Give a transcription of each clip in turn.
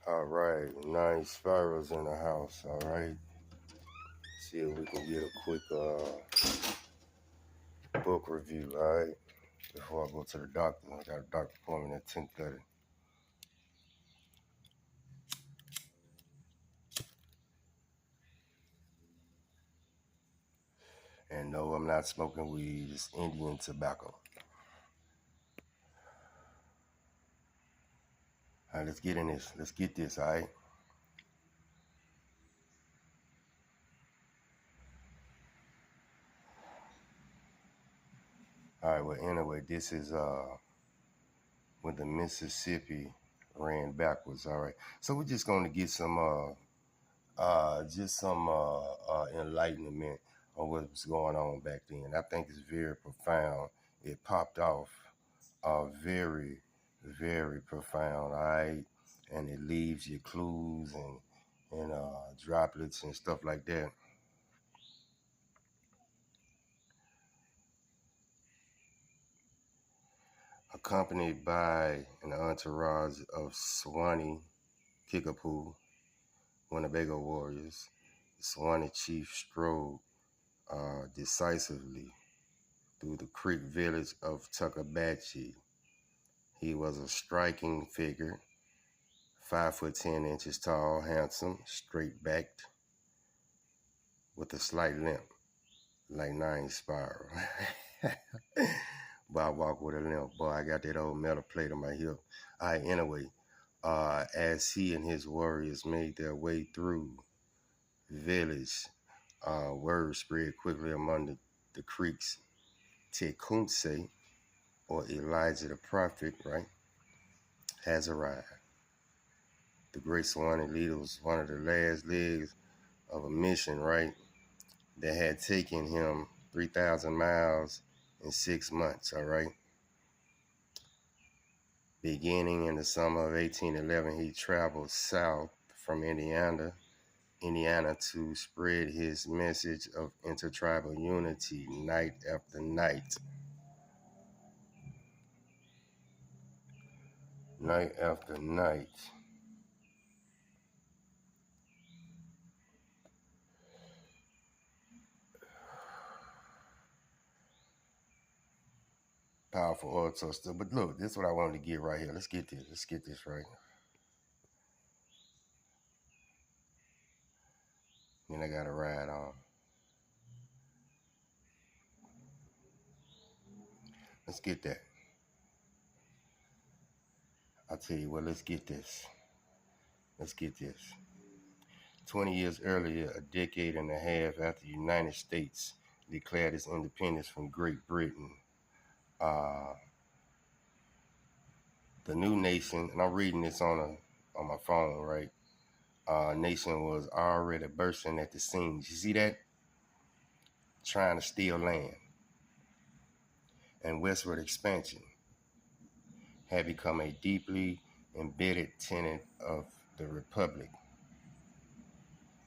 All right, 9 Spirals in the house. All right, see if we can get a quick book review. All right, before I go to the doctor, I got a doctor appointment at 10:30. And no, I'm not smoking weed. It's Indian tobacco. All right, let's get in this. Let's get this. All right. All right. Well, anyway, this is when the Mississippi ran backwards. All right. So we're just going to get some just some enlightenment on what was going on back then. I think it's very profound. It popped off very, very profound, all right? And it leaves you clues and droplets and stuff like that. Accompanied by an entourage of Swanee Kickapoo, Winnebago warriors, the Swanee chief strode decisively through the creek village of Tuckabatchee. He was a striking figure, 5 foot 10 inches tall, handsome, straight backed, with a slight limp, like 9 Spiral. But I walk with a limp. Boy, I got that old metal plate on my hip. All right, anyway, as he and his warriors made their way through the village, word spread quickly among the creeks. Tecumseh, or Elijah the prophet, right, has arrived. The Great Swanee leader was one of the last legs of a mission, right, that had taken him 3,000 miles in 6 months, all right? Beginning in the summer of 1811, he traveled south from Indiana to spread his message of intertribal unity night after night. Night after night. Powerful orator still. But look, this is what I wanted to get right here. Let's get this. Let's get this right. Then I got to ride on. Let's get that. I'll tell you what, let's get this. Let's get this. 20 years earlier, a decade and a half after the United States declared its independence from Great Britain, uh, the new nation, and I'm reading this on my phone, right? Nation was already bursting at the seams. You see that? Trying to steal land. And westward expansion had become a deeply embedded tenet of the Republic.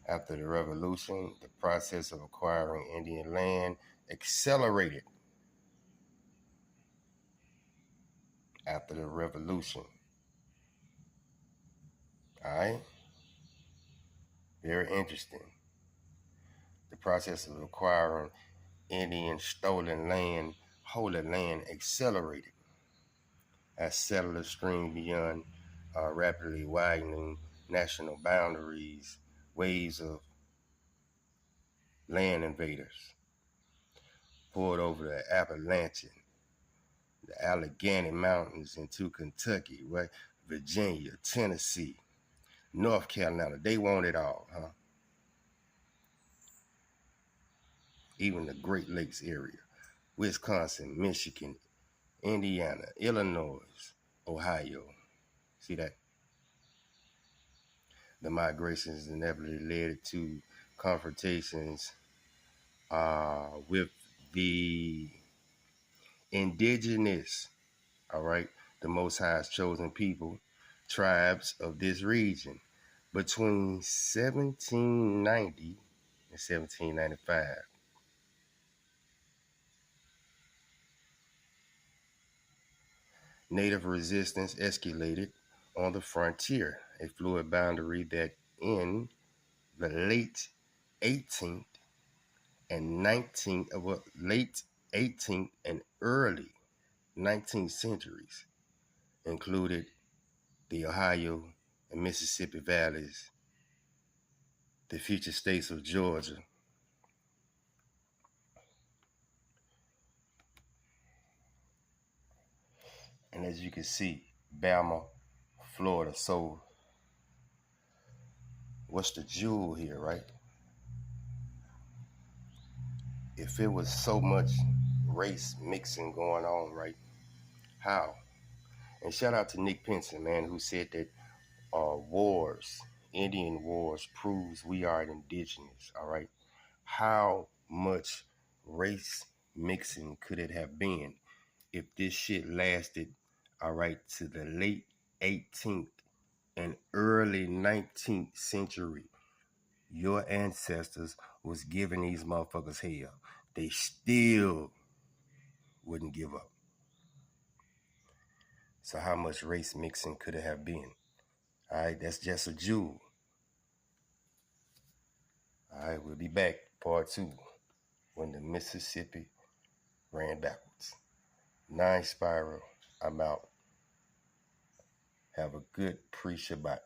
After the Revolution, the process of acquiring Indian land accelerated. After the Revolution. All right? Very interesting. The process of acquiring Indian stolen land, holy land, accelerated as settlers streamed beyond rapidly widening national boundaries. Waves of land invaders poured over the Appalachian, the Allegheny Mountains into Kentucky, right? Virginia, Tennessee, North Carolina. They want it all, huh? Even the Great Lakes area, Wisconsin, Michigan, Indiana, Illinois, Ohio. See that? The migrations inevitably led to confrontations with the indigenous, all right, the Most High's chosen people, tribes of this region between 1790 and 1795. Native resistance escalated on the frontier. a fluid boundary that in the late 18th and 19th, late 18th and early 19th centuries included the Ohio and Mississippi valleys, the future states of Georgia, and as you can see, Bama, Florida. So what's the jewel here, right? If it was so much race mixing going on, right? How? And shout out to Nick Pinson, man, who said that wars, Indian wars, proves we are indigenous, all right? How much race mixing could it have been if this shit lasted, all right, to the late 18th and early 19th century? Your ancestors was giving these motherfuckers hell. They still wouldn't give up. So how much race mixing could it have been? All right, that's just a jewel. All right, we'll be back, part 2, when the Mississippi ran backwards. 9 Spiral, I'm out. Have a good pre-Shabbat.